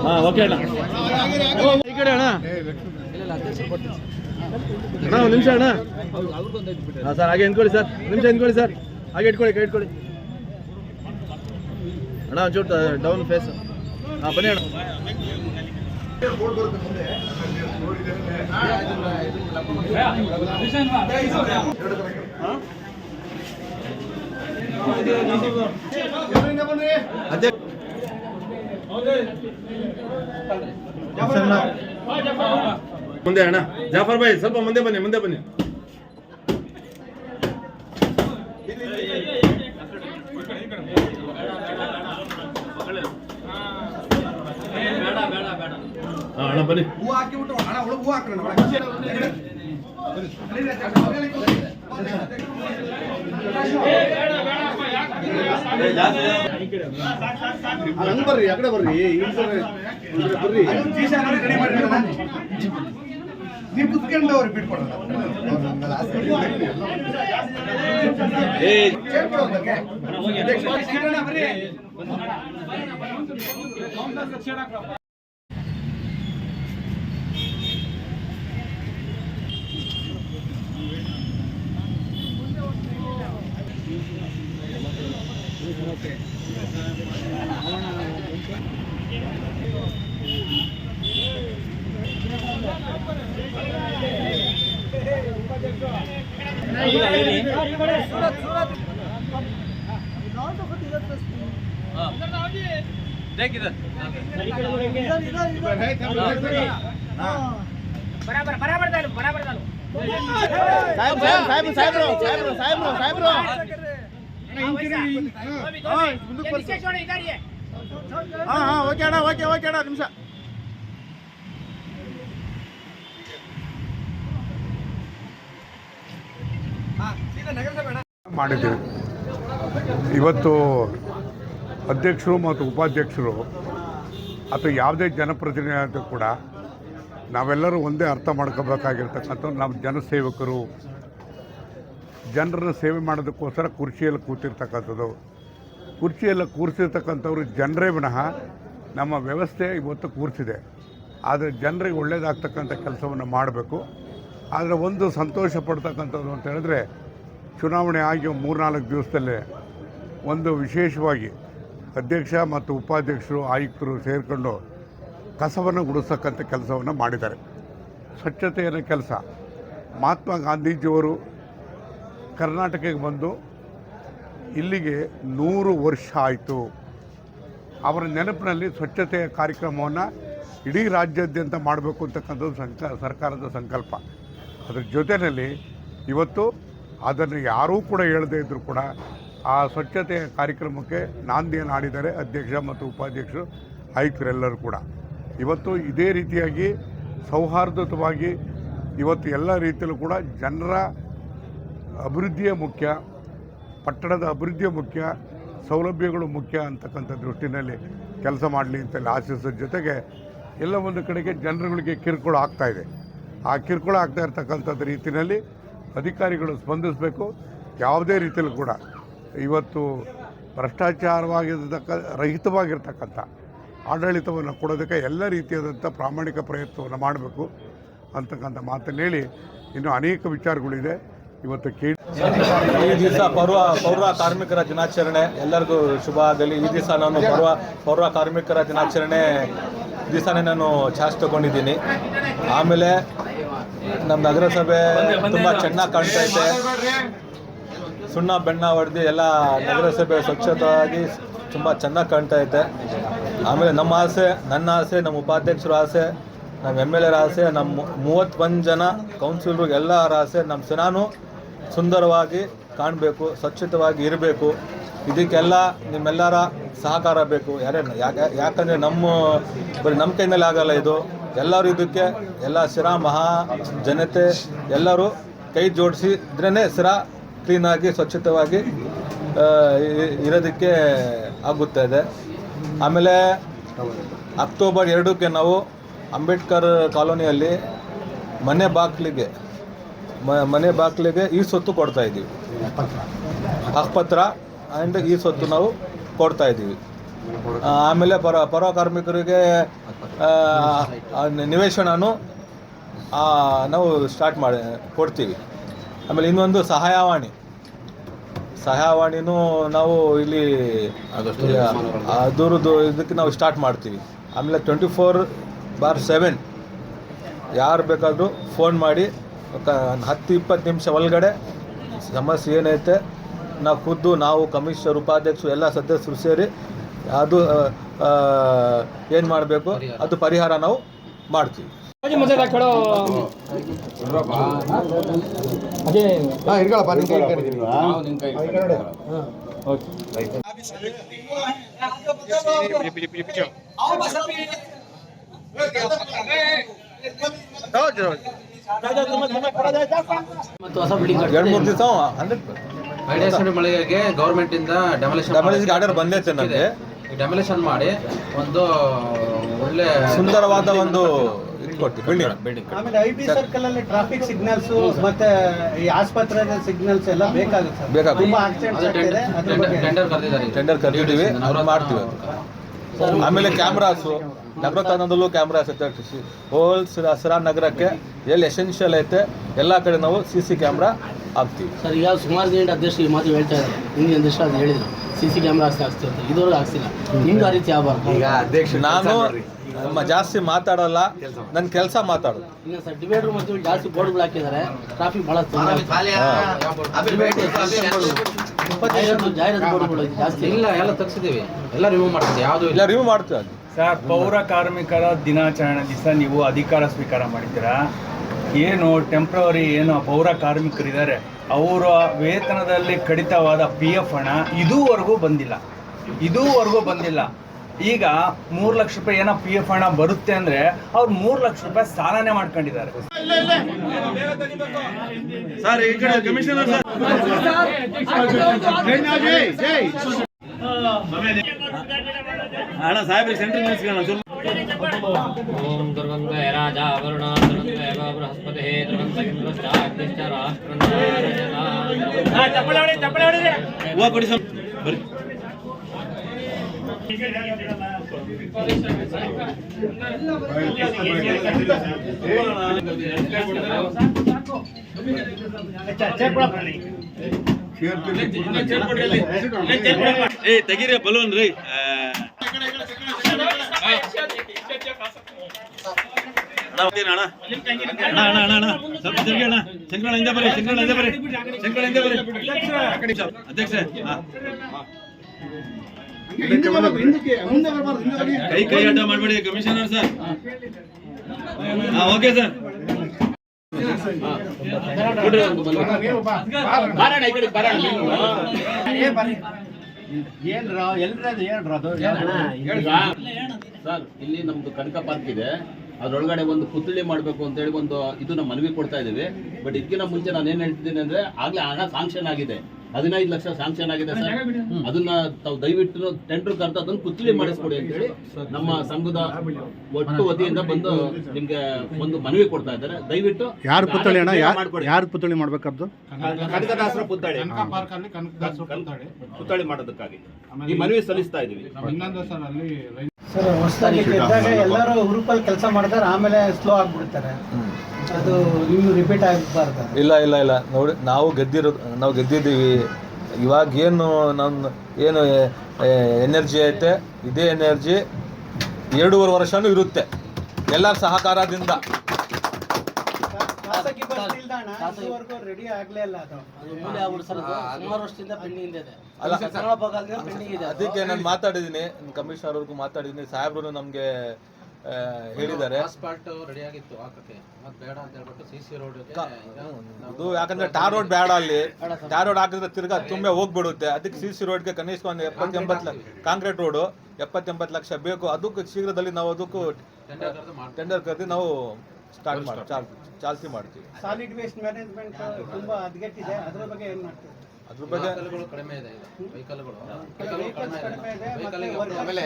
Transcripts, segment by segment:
ಹಾಂ ಓಕೆ ಅಣ್ಣ ಈ ಕಡೆ ಅಣ್ಣ ಅಣ್ಣ ಒಂದು ನಿಮಿಷ ಅಣ್ಣ ಹಾಂ ಸರ್ ಹಾಗೆ ನಿಂತ್ಕೊಳ್ಳಿ ಸರ್ ನಿಮಿಷ ನಿಂತ್ಕೊಳ್ಳಿ ಸರ್ ಹಾಗೆ ಇಟ್ಕೊಳ್ಳಿ ಕೈ ಇಟ್ಕೊಳ್ಳಿ ಅಣ್ಣ ಒಂಚೂರು ಡೌನ್ ಫೇಸ್ ಹಾಂ ಬನ್ನಿ ಅಣ್ಣ ಅದೇ ಮುಂದೆ ಅಣ್ಣ ಜಾಫರ್ ಭಾಯ್ ಸ್ವಲ್ಪ ಮುಂದೆ ಬನ್ನಿ ಮುಂದೆ ಬನ್ನಿ ಅಣ್ಣ ಬನ್ನಿ ಹೂ ಹಾಕಿಬಿಟ್ಟು ಅಣ್ಣ ಒಳಗೆ ಹೂ ಹಾಕೋಣ ಹಂಗೆ ಬರ್ರಿ ಆ ಕಡೆ ಬರ್ರಿ ಬರ್ರಿ ನೀವು ಕುತ್ಕೊಂಡು ಅವ್ರಿಗೆ ಬಿಟ್ಕೊಡೋಣ बराबर बराबर डालो बराबर डालो साहब साहब साहब साहब साहब साहब नीचे छोड़ो इधर ये हां हां ओके अಣ್ಣ ओके ओके अಣ್ಣ ನಿಮಿಷ ಮಾಡಿದ್ದೀವಿ. ಇವತ್ತು ಅಧ್ಯಕ್ಷರು ಮತ್ತು ಉಪಾಧ್ಯಕ್ಷರು ಅಥವಾ ಯಾವುದೇ ಜನಪ್ರತಿನಿಧಿ ಕೂಡ ನಾವೆಲ್ಲರೂ ಒಂದೇ ಅರ್ಥ ಮಾಡ್ಕೋಬೇಕಾಗಿರ್ತಕ್ಕಂಥ ನಾವು ಜನಸೇವಕರು, ಜನರನ್ನು ಸೇವೆ ಮಾಡೋದಕ್ಕೋಸ್ಕರ ಕುರ್ಚಿಯಲ್ಲಿ ಕೂತಿರ್ತಕ್ಕಂಥದ್ದು. ಕುರ್ಚಿಯಲ್ಲಿ ಕೂರಿಸಿರ್ತಕ್ಕಂಥವ್ರು ಜನರೇ ವಿನಃ ನಮ್ಮ ವ್ಯವಸ್ಥೆ ಇವತ್ತು ಕೂರಿಸಿದೆ. ಆದರೆ ಜನರಿಗೆ ಒಳ್ಳೆಯದಾಗ್ತಕ್ಕಂಥ ಕೆಲಸವನ್ನು ಮಾಡಬೇಕು. ಆದರೆ ಒಂದು ಸಂತೋಷ ಪಡ್ತಕ್ಕಂಥದ್ದು ಅಂತ ಹೇಳಿದ್ರೆ, ಚುನಾವಣೆ ಆಗಿ 3-4 ದಿವಸದಲ್ಲೇ ಒಂದು ವಿಶೇಷವಾಗಿ ಅಧ್ಯಕ್ಷ ಮತ್ತು ಉಪಾಧ್ಯಕ್ಷರು ಆಯುಕ್ತರು ಸೇರಿಕೊಂಡು ಕಸವನ್ನು ಗುಡಿಸ್ತಕ್ಕಂಥ ಕೆಲಸವನ್ನು ಮಾಡಿದ್ದಾರೆ. ಸ್ವಚ್ಛತೆಯ ಕೆಲಸ. ಮಹಾತ್ಮ ಗಾಂಧೀಜಿಯವರು ಕರ್ನಾಟಕಕ್ಕೆ ಬಂದು ಇಲ್ಲಿಗೆ 100 ವರ್ಷ ಆಯಿತು. ಅವರ ನೆನಪಿನಲ್ಲಿ ಸ್ವಚ್ಛತೆಯ ಕಾರ್ಯಕ್ರಮವನ್ನು ಇಡೀ ರಾಜ್ಯಾದ್ಯಂತ ಮಾಡಬೇಕು ಅಂತಕ್ಕಂಥದ್ದು ಸರ್ಕಾರದ ಸಂಕಲ್ಪ. ಅದರ ಜೊತೆಯಲ್ಲಿ ಇವತ್ತು ಅದನ್ನು ಯಾರೂ ಕೂಡ ಹೇಳದೇ ಇದ್ದರೂ ಕೂಡ ಆ ಸ್ವಚ್ಛತೆಯ ಕಾರ್ಯಕ್ರಮಕ್ಕೆ ನಾಂದಿಯನ್ನು ಆಡಿದ್ದಾರೆ ಅಧ್ಯಕ್ಷ ಮತ್ತು ಉಪಾಧ್ಯಕ್ಷರು, ಆಯುಕ್ತರೆಲ್ಲರೂ ಕೂಡ. ಇವತ್ತು ಇದೇ ರೀತಿಯಾಗಿ ಸೌಹಾರ್ದಯುತವಾಗಿ ಇವತ್ತು ಎಲ್ಲ ರೀತಿಯಲ್ಲೂ ಕೂಡ ಜನರ ಅಭಿವೃದ್ಧಿಯೇ ಮುಖ್ಯ, ಪಟ್ಟಣದ ಅಭಿವೃದ್ಧಿಯೇ ಮುಖ್ಯ, ಸೌಲಭ್ಯಗಳು ಮುಖ್ಯ ಅಂತಕ್ಕಂಥ ದೃಷ್ಟಿನಲ್ಲಿ ಕೆಲಸ ಮಾಡಲಿ ಅಂತೇಳಿ ಆಶಿಸೋದ್ರ ಜೊತೆಗೆ ಎಲ್ಲ ಒಂದು ಕಡೆಗೆ ಜನರುಗಳಿಗೆ ಕಿರುಕುಳ ಆಗ್ತಾಯಿದೆ. ಆ ಕಿರುಕುಳ ಆಗ್ತಾ ಇರ್ತಕ್ಕಂಥದ್ದು ರೀತಿಯಲ್ಲಿ ಅಧಿಕಾರಿಗಳು ಸ್ಪಂದಿಸಬೇಕು. ಯಾವುದೇ ರೀತಿಯಲ್ಲೂ ಕೂಡ ಇವತ್ತು ರಹಿತವಾಗಿರ್ತಕ್ಕಂಥ ಆಡಳಿತವನ್ನು ಕೊಡೋದಕ್ಕೆ ಎಲ್ಲ ರೀತಿಯಾದಂಥ ಪ್ರಾಮಾಣಿಕ ಪ್ರಯತ್ನವನ್ನು ಮಾಡಬೇಕು ಅಂತಕ್ಕಂಥ ಮಾತನ್ನು ಹೇಳಿ, ಇನ್ನೂ ಅನೇಕ ವಿಚಾರಗಳಿದೆ ಇವತ್ತು ಈ ದಿವಸ ಪೌರ ಕಾರ್ಮಿಕರ ದಿನಾಚರಣೆ ಎಲ್ಲರಿಗೂ ಶುಭ ಆಗಲಿ. ಈ ದಿವಸ ನಾನು ಪೌರ ಕಾರ್ಮಿಕರ ದಿನಾಚರಣೆ ದಿವಸನೇ ನಾನು ಚಾರ್ಜ್ ತಗೊಂಡಿದ್ದೀನಿ. ಆಮೇಲೆ ನಮ್ಮ ನಗರಸಭೆ ತುಂಬ ಚೆನ್ನಾಗಿ ಕಾಣ್ತಾ ಇದೆ. ಸುಣ್ಣ ಬೆಣ್ಣ ಹೊಡೆದು ಎಲ್ಲ ನಗರಸಭೆ ಸ್ವಚ್ಛವಾಗಿ ತುಂಬ ಚೆನ್ನಾಗಿ ಕಾಣ್ತಾ ಇದೆ. ಆಮೇಲೆ ನಮ್ಮ ಆಸೆ, ನನ್ನ ಆಸೆ, ನಮ್ಮ ಉಪಾಧ್ಯಕ್ಷರ ಆಸೆ, ನಮ್ಮ MLAರ ಆಸೆ, ನಮ್ಮ 31 ಜನ ಕೌನ್ಸಿಲರು ಎಲ್ಲರ ಆಸೆ, ನಮ್ಮ ಸೆನಾನು ಸುಂದರವಾಗಿ ಕಾಣಬೇಕು, ಸ್ವಚ್ಛತವಾಗಿ ಇರಬೇಕು. ಇದಕ್ಕೆಲ್ಲ ನಿಮ್ಮೆಲ್ಲರ ಸಹಕಾರ ಬೇಕು. ಯಾಕಂದರೆ ಬರೀ ನಮ್ಮ ಕೈನಲ್ಲಿ ಆಗಲ್ಲ ಇದು. ಎಲ್ಲರೂ ಇದಕ್ಕೆ ಎಲ್ಲ ಸಿರಾ ಮಹಾ ಜನತೆ ಎಲ್ಲರೂ ಕೈ ಜೋಡಿಸಿದ್ರೇ ಸಿರಾ ಕ್ಲೀನಾಗಿ ಸ್ವಚ್ಛತವಾಗಿ ಇರೋದಕ್ಕೆ ಆಗುತ್ತದೆ. ಆಮೇಲೆ ಅಕ್ಟೋಬರ್ 2ಕ್ಕೆ ನಾವು ಅಂಬೇಡ್ಕರ್ ಕಾಲೋನಿಯಲ್ಲಿ ಮನೆ ಬಾಗಿಲಿಗೆ ಈ ಸೊತ್ತು ಕೊಡ್ತಾಯಿದ್ದೀವಿ. ಹಕ್ಕುಪತ್ರ ಆ್ಯಂಡ್ ಈ ಸೊತ್ತು ನಾವು ಕೊಡ್ತಾಯಿದ್ದೀವಿ. ಆಮೇಲೆ ಪೌರ ಕಾರ್ಮಿಕರಿಗೆ ನಿವೇಶನನು ನಾವು ಸ್ಟಾರ್ಟ್ ಮಾಡಿ ಕೊಡ್ತೀವಿ. ಆಮೇಲೆ ಇನ್ನೊಂದು ಸಹಾಯವಾಣಿನೂ ನಾವು ಇಲ್ಲಿ ಅದರದ್ದು ಇದಕ್ಕೆ ನಾವು ಸ್ಟಾರ್ಟ್ ಮಾಡ್ತೀವಿ. ಆಮೇಲೆ 24/7 ಯಾರು ಬೇಕಾದರೂ ಫೋನ್ ಮಾಡಿ 10-20 ನಿಮಿಷ ಒಳಗಡೆ ಸಮಸ್ಯೆ ಏನೈತೆ ನಾವು ಕಮಿಷನರ್, ಉಪಾಧ್ಯಕ್ಷರು ಎಲ್ಲ ಸದಸ್ಯರು ಸೇರಿ ಅದು ಏನು ಮಾಡಬೇಕು ಅದು ಪರಿಹಾರ ನಾವು ಮಾಡ್ತೀವಿ. ಮಳಿಗೆಗೆ ಗೌರ್ಮೆಂಟ್ ಇಂದ ಡೆಮೊಲಿಷನ್ ಆರ್ಡರ್ ಬಂದೈತೆ ನನಗೆ. ಡೆಮೊಲಿಷನ್ ಮಾಡಿ ಒಂದು ಒಳ್ಳೆ ಸುಂದರವಾದ ಒಂದು ಬಿಲ್ಡಿಂಗ್. ಆಮೇಲೆ ಐಬಿ ಸರ್ಕಲ್ ಅಲ್ಲಿ ಟ್ರಾಫಿಕ್ ಸಿಗ್ನಲ್ಸ್ ಮತ್ತೆ ಈ ಆಸ್ಪತ್ರೆ ಸಿಗ್ನಲ್ಸ್ ಎಲ್ಲ ಬೇಕಾಗುತ್ತೆ. ತುಂಬಾ ಆಕ್ಸಿಡೆಂಟ್ಸ್ ಆಗ್ತಿದೆ. ಅದ್ರ ಬಗ್ಗೆ ಟೆಂಡರ್ ಕರೆದಿದ್ದೀವಿ, ನಾವು ಮಾಡ್ತೀವಿ. ಆಮೇಲೆ ಕ್ಯಾಮ್ರಾಸು ನಗರ ತಾಣದಲ್ಲೂ ಕ್ಯಾಮ್ರಾಸ್ ಐತೆ. ಹೋಲ್ ಸಿರಾ ನಗರಕ್ಕೆ ಎಲ್ಲಿ ಎಸೆನ್ಷಿಯಲ್ ಐತೆ ಎಲ್ಲ ಕಡೆ ನಾವು CC ಕ್ಯಾಮ್ರಾ ಹಾಕ್ತೀವಿ. ಸರ್, ಈಗ ಸುಮಾರು ದಿನ ಅಧ್ಯಕ್ಷ ಈ ಮಾತು ಹೇಳ್ತಾ ಇದ್ದಾರೆ. ಹಿಂದಿನ ಅಧ್ಯಕ್ಷ ಅದು ಹೇಳಿದ್ರು CC ಕ್ಯಾಮ್ರಾ ಹಾಕ್ಸ್ತೀವಿ ಅಂತ. ಇದುವರೆಗೂ ಹಾಕ್ಸಿಲ್ಲ. ನಿಮ್ಗೆ ಆ ರೀತಿ ಆಗಬಾರ್ದು. ಈಗ ಅಧ್ಯಕ್ಷ ನಾನು ಜಾಸ್ತಿ ಮಾತಾಡಲ್ಲ, ನನ್ನ ಕೆಲಸ ಮಾತಾಡೋದು. ಈಗ ಸರ್ ಡಿವೈಡರ್ ಮತ್ತು ಜಾಸ್ತಿ ಬೋರ್ಡ್ಗಳು ಹಾಕಿದ್ದಾರೆ. ಟ್ರಾಫಿಕ್ ಭಾಳ ಜಾಹೀರಾತು ಬೋರ್ಡ್ಗಳು ಜಾಸ್ತಿ ಇಲ್ಲ, ಎಲ್ಲ ತೆಗ್ಸಿದ್ದೀವಿ, ಎಲ್ಲ ರಿಮೂವ್ ಮಾಡ್ತೀವಿ. ಯಾವುದು ಇಲ್ಲ ರಿಮೂವ್ ಮಾಡ್ತೀವಿ. ಅದು ಸರ್, ಪೌರ ಕಾರ್ಮಿಕರ ದಿನಾಚರಣೆ ದಿವಸ ನೀವು ಅಧಿಕಾರ ಸ್ವೀಕಾರ ಮಾಡಿದ್ದೀರಾ. ಏನು ಟೆಂಪ್ರವರಿ ಏನು ಪೌರ ಕಾರ್ಮಿಕರಿದ್ದಾರೆ ಅವರ ವೇತನದಲ್ಲಿ ಕಡಿತವಾದ PF ಹಣ ಇದುವರೆಗೂ ಬಂದಿಲ್ಲ. ಈಗ 3 ಲಕ್ಷ ರೂಪಾಯಿ ಏನೋ PF ಹಣ ಬರುತ್ತೆ ಅಂದರೆ ಅವ್ರು 3 ಲಕ್ಷ ರೂಪಾಯಿ ಸಾಲನೆ ಮಾಡ್ಕೊಂಡಿದ್ದಾರೆ. ಸರ್, ಈ ಕಡೆ ಕಮಿಷನರ್ ಸರ್. ಅಣ್ಣ ಸಾಹೇಬ್ರಿಗೆ ಸೆಂಟ್ರಲ್ ನಿಲ್ಸ್ಕೊಳ್ಳೋಣ. ಓಂ ದುರ್ಗಂಧ ರಾಜ ವರುಣಾಸನಂದೇವ ಬೃಹಸ್ಪತಿ ಧ್ರುವಂತ ಇಂದ್ರಶ್ಚಾಗ್ನಿಶ್ಚ ರಾಷ್ಟ್ರಂತ ಚಪ್ಪಳೆ ಹೊಡಿ ಹೂವು ಕೊಡಿ ಸರ್, ಬರ್ರಿ. ತೆಗೀರಿ ಬಲೂನ್ ರೀ. ಅಧ್ಯಕ್ಷ ಕೈ ಅಡ್ಡ ಮಾಡಬೇಡಿ commissioner sir. Okay sir. Sir, ಇಲ್ಲಿ ನಮ್ದು ಕನಕ ಪಾರ್ಕ್ ಇದೆ, ಅದ್ರೊಳಗಡೆ ಒಂದು ಪುತ್ಥಳಿ ಮಾಡಬೇಕು ಅಂತ ಹೇಳಿ ಒಂದು ಇದು ನಮ್ಮ ಮನವಿ ಕೊಡ್ತಾ ಇದೀವಿ. ಬಟ್ ಇದಕ್ಕಿಂತ ಮುಂಚೆ ನಾನು ಏನ್ ಹೇಳ್ತಿದ್ದೀನಿ ಅಂದ್ರೆ ಆಗ್ಲೇ ಹಣ ಸಾಂಕ್ಷನ್ ಆಗಿದೆ, 15 ಲಕ್ಷ ಸಾಂಕ್ಷನ್ ಆಗಿದೆ ಸರ್. ಅದನ್ನ ತಾವು ದಯವಿಟ್ಟು ಟೆಂಡರ್ ಕರೆದು ಅದನ್ನ ಪುತ್ಥಳಿ ಮಾಡಿಸ್ಕೊಡಿ ಅಂತ ಹೇಳಿ ನಮ್ಮ ಸಂಘದ ಒಟ್ಟು ವತಿಯಿಂದ ಬಂದು ನಿಮ್ಗೆ ಒಂದು ಮನವಿ ಕೊಡ್ತಾ ಇದ್ದಾರೆ. ದಯವಿಟ್ಟು ಯಾರು ಪುತ್ಥಳಿ ಅಣ್ಣ, ಯಾರು ಪುತ್ಥಳಿ ಮಾಡ್ಬೇಕಾದ್ದು? ಕನಕದಾಸರ ಪುತ್ಥಳಿ ಪುತ್ಥಳಿ ಮಾಡೋದಕ್ಕಾಗಿ ಈ ಮನವಿ ಸಲ್ಲಿಸ್ತಾ ಇದೀವಿ. ಸರ್, ಹೊಸದಾಗಿ ಗೆದ್ದಾಗ ಎಲ್ಲರೂ ಹುರುಪಲ್ಲಿ ಕೆಲಸ ಮಾಡ್ತಾರೆ, ಆಮೇಲೆ ಸ್ಲೋ ಆಗ್ಬಿಡ್ತಾರೆ. ಅದು ನೀವು ರಿಪೀಟ್ ಆಗಬಾರ್ದು. ಇಲ್ಲ ನೋಡಿ, ನಾವು ಗೆದ್ದಿದ್ದೀವಿ. ಇವಾಗ ಏನು ಎನರ್ಜಿ ಐತೆ, ಇದೇ ಎನರ್ಜಿ 2.5 ವರ್ಷನೂ ಇರುತ್ತೆ ಎಲ್ಲರ ಸಹಕಾರದಿಂದ. ಖಾಸಗಿ ಬಸ್ ನಿಲ್ದಾಣ ಇದುವರೆಗೂ ರೆಡಿ ಆಗಲೇ ಇಲ್ಲ. ಅದು ಮೂಲೆ ಆಗ್ಬಿಟ್ಟು ಸರ್, ಸುಮಾರು ವರ್ಷದಿಂದ ಪೆಂಡಿಂಗ್ ಇದೆ. ಅಲ್ಲ, ಪೆಂಡಿಂಗ್ ಇದೆ. ಅದಕ್ಕೆ ನಾನು ಮಾತಾಡಿದ್ದೀನಿ, ಕಮಿಷನರ್ ಅವ್ರಿಗೂ ಮಾತಾಡಿದ್ದೀನಿ, ಸಾಹೇಬ್ರು ನಮಗೆ ಹೇಳಿದ್ದಾರೆ. ಆಸ್ಫಾಲ್ಟ್ ರೆಡಿ ಆಗಿತ್ತು ಹಾಕಕ್ಕೆ, ಮತ್ತೆ ಬೇಡ ಅಂತ ಹೇಳ್ಬಿಟ್ಟು CC ರೋಡ್ ಅದು ಯಾಕಂದ್ರೆ ಟಾರ್ ರೋಡ್ ಬೇಡ, ಅಲ್ಲಿ ಟಾರ್ ರೋಡ್ ಹಾಕಿದ್ರೆ ತಿರ್ಗಾ ತುಂಬೆ ಹೋಗ್ಬಿಡುತ್ತೆ. ಅದಕ್ಕೆ CC ರೋಡ್ಗೆ ಕನಿಷ್ಠ ಒಂದು 70-80 ಕಾಂಕ್ರೀಟ್ ರೋಡು 70-80 ಲಕ್ಷ ಬೇಕು. ಅದಕ್ಕೂ ಶೀಘ್ರದಲ್ಲಿ ನಾವು ಅದಕ್ಕೂ ಟೆಂಡರ್ ಕರೆದು ನಾವು ಸ್ಟಾರ್ಟ್ ಮಾಡಿ ಚಾಲ್ತಿ ಮಾಡ್ತೀವಿ. ಸಾಲಿಡ್ ವೇಸ್ಟ್ ಮ್ಯಾನೇಜ್ಮೆಂಟ್ ತುಂಬಾ ಹದಗೆಟ್ಟಿದೆ, ಅದ್ರ ಬಗ್ಗೆ ಏನ್ ಮಾಡ್ತೀವಿ? ಅದ್ರ ಬಗ್ಗೆ ಕಡಿಮೆ ಇದೆ. ವೆಹಿಕಲ್ಗಳು ಆಮೇಲೆ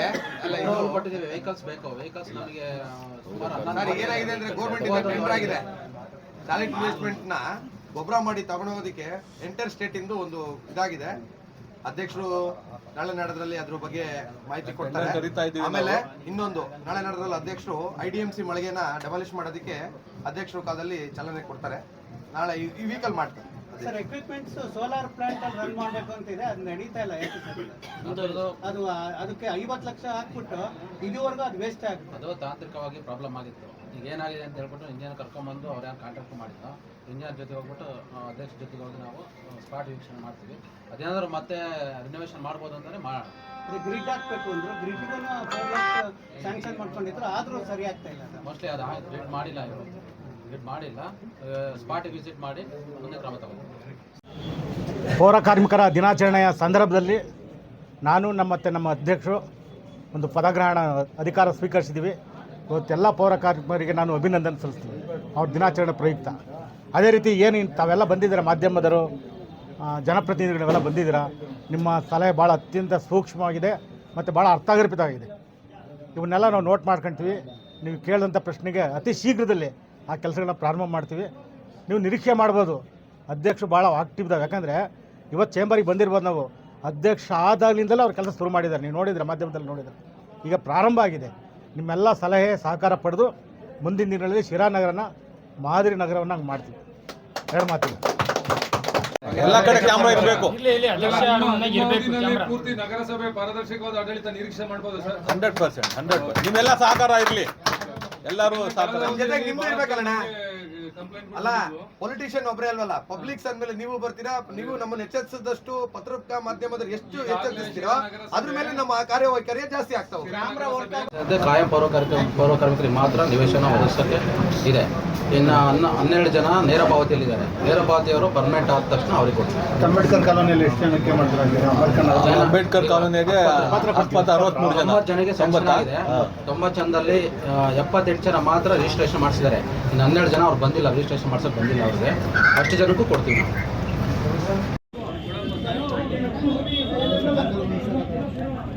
ಕೊಟ್ಟಿದ್ದೀವಿ. ವೆಹಿಕಲ್ಸ್ ಬೇಕು. ವೆಹಿಕಲ್ಸ್ ನಮಗೆ ಏನಾಗಿದೆ ಅಂದ್ರೆ ಗೌರ್ಮೆಂಟ್ ಟೆಂಡರ್ ಆಗಿದೆ. ಸಾಲಿಡ್ ಇನ್ವೆಸ್ಟ್ಮೆಂಟ್ ನ ಗೊಬ್ಬರ ಮಾಡಿ ತಗೊಂಡೋಗೋದಕ್ಕೆ ಎಂಟರ್ ಸ್ಟೇಟ್ ಇಂದು ಒಂದು ಇದಾಗಿದೆ. ಅಧ್ಯಕ್ಷರು ನಾಳೆ ನಾಡದ್ರಲ್ಲಿ ಅದ್ರ ಬಗ್ಗೆ ಮಾಹಿತಿ ಕರೀತಾ ಕೊಡ್ತಾರೆ. ಇದ್ದೀವಿ ಆಮೇಲೆ ಇನ್ನೊಂದು ನಾಳೆ ನಾಡದ್ರಲ್ಲಿ ಅಧ್ಯಕ್ಷರು IDMC ಮಳಿಗೆನ ಡೆಮಾಲಿಷ್ ಮಾಡೋದಕ್ಕೆ ಅಧ್ಯಕ್ಷರು ಕಾಲದಲ್ಲಿ ಚಾಲನೆ ಕೊಡ್ತಾರೆ. ನಾಳೆ ಈ ವೀಕಲ್ ಮಾಡ್ತಾರೆ. ಸರ್ ಎಕ್ವಿಪ್ಮೆಂಟ್ಸ್ ಸೋಲಾರ್ ಪ್ಲಾಂಟ್ ಅಲ್ಲಿ ರನ್ ಮಾಡಬೇಕು ಅಂತ ಇದೆ, ಅದು ನಡೀತಾ ಇಲ್ಲ. ಯಾಕೆ ಸರ್ ಅದು ಅದಕ್ಕೆ 50 ಲಕ್ಷ ಹಾಕ್ಬಿಟ್ಟು ಇದುವರೆಗೂ ಅದು ವೇಸ್ಟ್ ಆಗುತ್ತೆ. ಅದು ತಾಂತ್ರಿಕವಾಗಿ ಪ್ರಾಬ್ಲಮ್ ಆಗಿತ್ತು. ಈಗ ಏನಾಗಿದೆ ಅಂತ ಹೇಳ್ಬಿಟ್ಟು ಇಂಜಿನಿಯರ್ ಕರ್ಕೊಂಡ್ಬಂದು ಅವ್ರು ಯಾರು ಕಾಂಟ್ಯಾಕ್ಟ್ ಮಾಡಿದ್ದು ಇಂಜಿನಿಯರ್ ಜೊತೆ ಹೋಗ್ಬಿಟ್ಟು ಅಧ್ಯಕ್ಷ ಜೊತೆಗೆ ಹೋಗಿ ನಾವು ಸ್ಪಾಟ್ ವೀಕ್ಷಣೆ ಮಾಡ್ತೀವಿ. ಅದೇನಾದರೂ ಮತ್ತೆ ರಿನೋವೇಷನ್ ಮಾಡ್ಬೋದು ಅಂತಲೇ ಮಾಡೋಣ. ಅದು ಗ್ರಿಡ್ ಹಾಕ್ಬೇಕು ಅಂದ್ರು, ಗ್ರಿಡ್ಗೂ 4 ಲಕ್ಷ ಸ್ಯಾಂಕ್ಷನ್ ಮಾಡ್ಕೊಂಡಿದ್ರು, ಆದರೂ ಸರಿ ಆಗ್ತಾ ಇಲ್ಲ ಸರ್. ಮೋಸ್ಟ್ಲಿ ಅದು ಗ್ರಿಡ್ ಮಾಡಿಲ್ಲ, ಇವರು ಗ್ರಿಡ್ ಮಾಡಿಲ್ಲ. ಸ್ಪಾಟಿಗೆ ವಿಸಿಟ್ ಮಾಡಿ ಮುಂದೆ ಕ್ರಮ ತಗೋತೀವಿ. ಪೌರ ಕಾರ್ಮಿಕರ ದಿನಾಚರಣೆಯ ಸಂದರ್ಭದಲ್ಲಿ ನಾನು ನಮ್ಮ ಅಧ್ಯಕ್ಷರು ಒಂದು ಪದಗ್ರಹಣ ಅಧಿಕಾರ ಸ್ವೀಕರಿಸಿದ್ದೀವಿ. ಇವತ್ತೆಲ್ಲ ಪೌರ ಕಾರ್ಮಿಕರಿಗೆ ನಾನು ಅಭಿನಂದನೆ ಸಲ್ಲಿಸ್ತೀನಿ ಅವ್ರ ದಿನಾಚರಣೆ ಪ್ರಯುಕ್ತ. ಅದೇ ರೀತಿ ಏನು ತಾವೆಲ್ಲ ಬಂದಿದ್ದೀರಾ, ಮಾಧ್ಯಮದವರು, ಜನಪ್ರತಿನಿಧಿಗಳೆಲ್ಲ ಬಂದಿದ್ದೀರಾ. ನಿಮ್ಮ ಸಲಹೆ ಭಾಳ ಅತ್ಯಂತ ಸೂಕ್ಷ್ಮವಾಗಿದೆ ಮತ್ತು ಭಾಳ ಅರ್ಥಗರ್ಭಿತವಾಗಿದೆ. ಇವನ್ನೆಲ್ಲ ನಾವು ನೋಟ್ ಮಾಡ್ಕೊಳ್ತೀವಿ. ನೀವು ಕೇಳಿದಂಥ ಪ್ರಶ್ನೆಗೆ ಅತಿ ಶೀಘ್ರದಲ್ಲಿ ಆ ಕೆಲಸಗಳನ್ನ ಪ್ರಾರಂಭ ಮಾಡ್ತೀವಿ. ನೀವು ನಿರೀಕ್ಷೆ ಮಾಡ್ಬೋದು, ಅಧ್ಯಕ್ಷರು ಭಾಳ ಆಕ್ಟಿವ್ ಇದ್ದಾವೆ. ಯಾಕಂದರೆ ಇವತ್ತು ಚೇಂಬರಿಗೆ ಬಂದಿರ್ಬೋದು, ನಾವು ಅಧ್ಯಕ್ಷ ಆದಾಗಲಿಂದಲೇ ಅವ್ರ ಕೆಲಸ ಶುರು ಮಾಡಿದ್ದಾರೆ. ನೀವು ನೋಡಿದರೆ, ಮಾಧ್ಯಮದಲ್ಲಿ ನೋಡಿದರೆ. ಈಗ ಪ್ರಾರಂಭ ಆಗಿದೆ. ನಿಮ್ಮೆಲ್ಲ ಸಲಹೆ ಸಹಕಾರ ಪಡೆದು ಮುಂದಿನ ದಿನಗಳಲ್ಲಿ ಶಿರಾನಗರನ ಮಾದರಿ ನಗರವನ್ನಾಗಿ ಮಾಡ್ತೀವಿ. ಎರಡು ಮಾತಿಲ್ಲ, ಎಲ್ಲ ಕಡೆ ಕ್ಯಾಮ್ರಾ ಇರಬೇಕು. ಪೂರ್ತಿ ನಗರಸಭೆ ಪಾರದರ್ಶಕವಾದ ಆಡಳಿತ ನಿರೀಕ್ಷೆ ಮಾಡ್ಬೋದು ಸರ್. 100%. ನಿಮ್ಮೆಲ್ಲ ಸಹಕಾರ ಇರಲಿ, ಎಲ್ಲರೂ ಸಹಕಾರ. ನಿಮ್ದು ಇರ್ಬೇಕಲ್ಲ. ಅಲ್ಲ, ಪೊಲಿಟಿಷಿಯನ್ ಒಬ್ಬರೇ ಅಲ್ವಲ್ಲ, ಪಬ್ಲಿಕ್ಸ್ ಅಂದ್ಮೇಲೆ ನೀವು ಬರ್ತೀರಾ. ನೀವು ನಮ್ಮನ್ನು ಎಚ್ಚರಿಸಿದಷ್ಟು ಪತ್ರಿಕಾ ಮಾಧ್ಯಮದಲ್ಲಿ ಎಷ್ಟು ಎಚ್ಚರಿಸ್ತೀರೋ ಅದ್ರ ಮೇಲೆ ನಮ್ಮ ಕಾರ್ಯವೈಖರಿ ಜಾಸ್ತಿ ಆಗ್ತಾವೆ. ಕಾಯಂ ಪೌರ ಕಾರ್ಮಿಕರಿಗೆ ಮಾತ್ರ ನಿವೇಶನ ಒದಗಿಸೋಕ್ಕೆ ಇದೆ. ಇನ್ನು 12 ಜನ ನೇರ ಪಾವತಿಯಲ್ಲಿದ್ದಾರೆ. ನೇರ ಪಾವತಿಯವರು ಪರ್ಮನೆಂಟ್ ಆದ ತಕ್ಷಣ ಅವ್ರಿಗೆ ಕೊಡ್ತಾರೆ. ಅಂಬೇಡ್ಕರ್ ಕಾಲೋನಿಯಲ್ಲಿ ಎಷ್ಟು ಜನಕ್ಕೆ ಮಾಡ್ತಾರೆ? ಅಂಬೇಡ್ಕರ್ ಕಾಲೋನಿಗೆ 63 ಜನ. 90 ಜನಕ್ಕೆ ಸ್ಯಾಂಕ್ಷನ್ ಆಗಿದೆ. 90 ಜನದಲ್ಲಿ 78 ಜನ ಮಾತ್ರ ರಿಜಿಸ್ಟ್ರೇಷನ್ ಮಾಡಿಸಿದ್ದಾರೆ. ಇನ್ನು 12 ಜನ ಅವ್ರು ಬಂದಿಲ್ಲ, ರಿಜಿಸ್ಟ್ರೇಷನ್ ಮಾಡ್ಸೋಕೆ ಬಂದಿಲ್ಲ. ಅವ್ರಿಗೆ ಅಷ್ಟು ಜನಕ್ಕೂ ಕೊಡ್ತೀವಿ ನಾವು.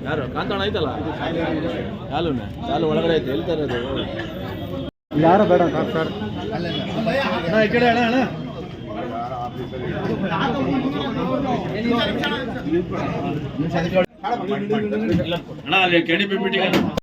ಯಾರು ಕಾಂತಣ್ಣ ಐತಲ್ಲ, ಚಾಲು ಒಳಗಡೆ ಐತೆ. ಹೇಳ್ತಾರೆ ಅದು ಯಾರು ಬೇಡ ಸರ್. ಈ ಕಡೆ ಅಣ್ಣ ಅಲ್ಲಿ KDP ಮೀಟಿಂಗ್